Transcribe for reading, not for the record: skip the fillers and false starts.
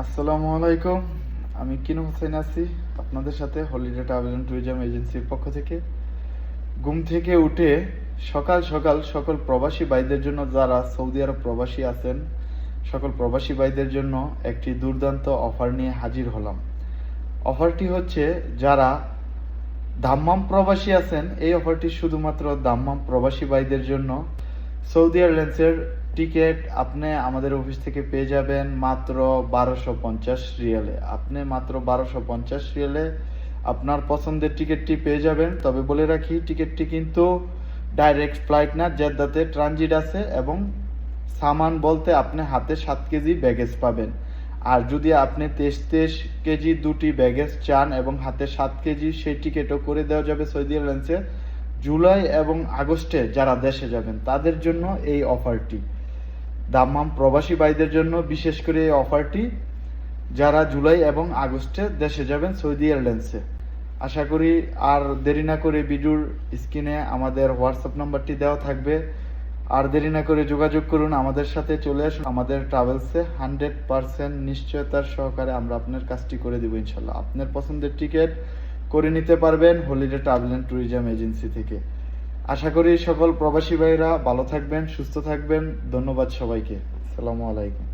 আসসালামু আলাইকুম। আমি কিনু হোসেন আছি আপনাদের সাথে হলিডে ট্রাভেল অ্যান্ড ট্যুরিজম এজেন্সির পক্ষ থেকে। ঘুম থেকে উঠে সকাল সকাল সকল প্রবাসী ভাইদের জন্য, যারা সৌদি আরব প্রবাসী আছেন, সকল প্রবাসী ভাইদের জন্য একটি দুর্দান্ত অফার নিয়ে হাজির হলাম। অফারটি হচ্ছে, যারা দাম্মাম প্রবাসী আছেন, এই অফারটি শুধুমাত্র দাম্মাম প্রবাসী ভাইদের জন্য। সৌদি এয়ারলাইন্সের টিকিট আপনি আমাদের অফিস থেকে পেয়ে যাবেন মাত্র 1250 রিয়ালে। আপনি মাত্র 1250 রিয়ালে আপনার পছন্দের টিকিটটি পেয়ে যাবেন। তবে বলে রাখি, টিকিটটি কিন্তু ডাইরেক্ট ফ্লাইট না, জেদ্দাতে ট্রানজিট আছে, এবং সামান বলতে আপনি হাতে 7 কেজি ব্যাগেজ পাবেন। আর যদি আপনি 23 কেজি দুটি ব্যাগেজ চান এবং হাতে 7 কেজি, সেই টিকিটও করে দেওয়া যাবে সৌদি এয়ারলাইন্সে। জুলাই এবং আগস্টে যারা দেশে যাবেন তাদের জন্য এই অফারটি, দাম্মাম প্রবাসী ভাইদের জন্য বিশেষ করে এই অফারটি, যারা জুলাই এবং আগস্টে দেশে যাবেন সৌদি এয়ারলাইন্সে। আশা করি আর দেরি না করে ভিডিওর স্ক্রিনে আমাদের হোয়াটসঅ্যাপ নাম্বারটি দেওয়া থাকবে। আর দেরি না করে যোগাযোগ করুন আমাদের সাথে, চলে আসুন আমাদের ট্রাভেলসে। 100% নিশ্চয়তার সহকারে আমরা আপনার কাজটি করে দেবো ইনশাল্লাহ। আপনার পছন্দের টিকিট করে নিতে পারবেন holiday travel and tourism agency থেকে। আশা করি সকল প্রবাসী ভাইরা ভালো থাকবেন, সুস্থ থাকবেন। ধন্যবাদ সবাইকে। আসসালামু আলাইকুম।